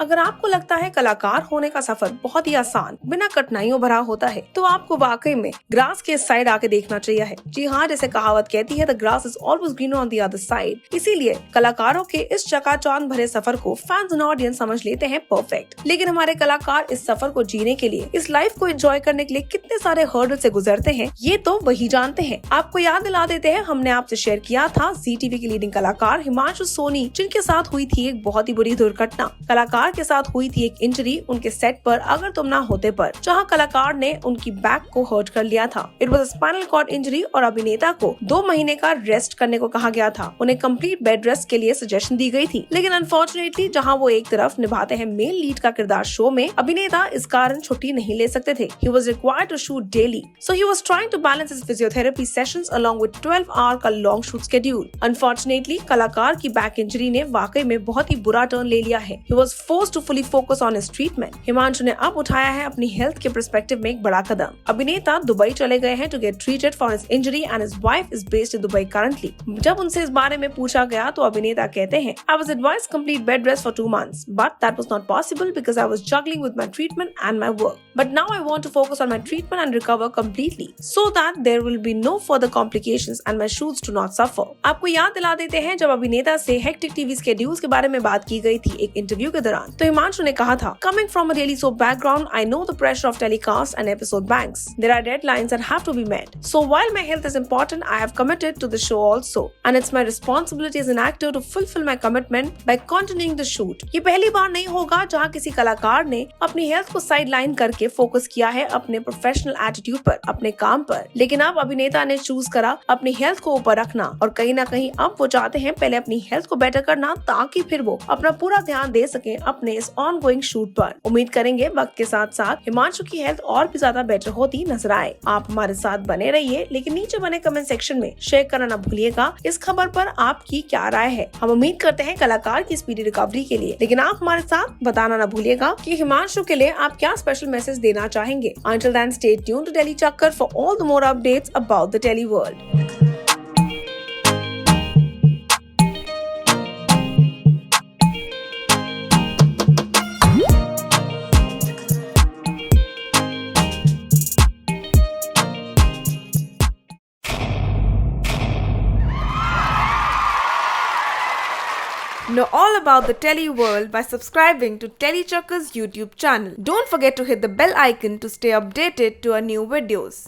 अगर आपको लगता है कलाकार होने का सफर बहुत ही आसान बिना कठिनाइयों भरा होता है तो आपको वाकई में ग्रास के साइड आके देखना चाहिए है। जी हाँ, जैसे कहावत कहती है, the grass is always greener on the other side. इसीलिए कलाकारों के इस चकाचौंध भरे सफर को फैंस और ऑडियंस समझ लेते हैं परफेक्ट। लेकिन हमारे कलाकार इस सफर को जीने के लिए, इस लाइफ को एंजॉय करने के लिए कितने सारे हर्डल से गुजरते हैं, ये तो वही जानते हैं। आपको याद दिला देते हैं, हमने आपसे शेयर किया था जी टीवी के लीडिंग कलाकार हिमांशु सोनी, जिनके साथ हुई थी एक बहुत ही बुरी दुर्घटना। कलाकार के साथ हुई थी एक इंजरी उनके सेट पर अगर तुम ना होते पर, जहां कलाकार ने उनकी बैक को हर्ट कर लिया था। It was spinal cord injury और अभिनेता को 2 महीने का रेस्ट करने को कहा गया था। उन्हें कंप्लीट बेड रेस्ट के लिए सजेशन दी गई थी। लेकिन अनफॉर्चुनेटली जहां वो एक तरफ निभाते हैं मेल लीड का किरदार शो में, अभिनेता इस कारण छुट्टी नहीं ले सकते थे। He was required to shoot daily, so he was trying to balance his physiotherapy sessions along with 12-hour का लॉन्ग शूट schedule. Unfortunately, कलाकार की बैक इंजरी ने वाकई में बहुत ही बुरा टर्न ले लिया है। He was forced to fully focus on his treatment. Himanshu ने अब उठाया है अपनी हेल्थ के पर्सपेक्टिव में एक बड़ा कदम। अभिनेता दुबई चले गए हैं to get treated for his injury and his wife is based in Dubai currently. जब उनसे इस बारे में पूछा गया तो अभिनेता कहते हैं, I was advised complete bed rest for 2 months, but that was not possible because I was juggling with my treatment and my work. But now I want to focus on my treatment and recover completely, so that there will be no further complications and my shoots do not suffer. आपको याद दिला देते हैं, जब अभिनेता से hectic TV schedules के बारे में बात की गई थी एक इंटरव्यू के दौरान, तो हिमांशु ने कहा था, Coming from a daily soap background, I know the pressure of telecast and episode banks. There are deadlines that have to be met. So while my health is important, I have committed to the show also, and it's my responsibility as an actor to fulfill my commitment by continuing the shoot. ये पहली बार नहीं होगा जहाँ किसी कलाकार ने अपनी health को साइडलाइन करके फोकस किया है अपने प्रोफेशनल एटीट्यूड पर, अपने काम पर। लेकिन अब अभिनेता ने चूज करा अपनी हेल्थ को ऊपर रखना, और कहीं ना कहीं अब वो चाहते हैं पहले अपनी हेल्थ को बेटर करना, ताकि फिर वो अपना पूरा ध्यान दे सके अपने इस ऑन गोइंग शूट पर। उम्मीद करेंगे वक्त के साथ साथ हिमांशु की हेल्थ और भी ज्यादा बेटर होती नजर आए। आप हमारे साथ बने रहिए, लेकिन नीचे बने कमेंट सेक्शन में शेयर करना न भूलिएगा इस खबर पर आपकी क्या राय है। हम उम्मीद करते हैं कलाकार की स्पीडी रिकवरी के लिए, लेकिन आप हमारे साथ बताना न भूलिएगा कि हिमांशु के लिए आप क्या स्पेशल मैसेज देना चाहेंगे। Until then, stay tuned to Delhi Chakkar for all the more updates about the Delhi world. Know all about the Telly world by subscribing to Telly Chakkar's YouTube channel. Don't forget to hit the bell icon to stay updated to our new videos.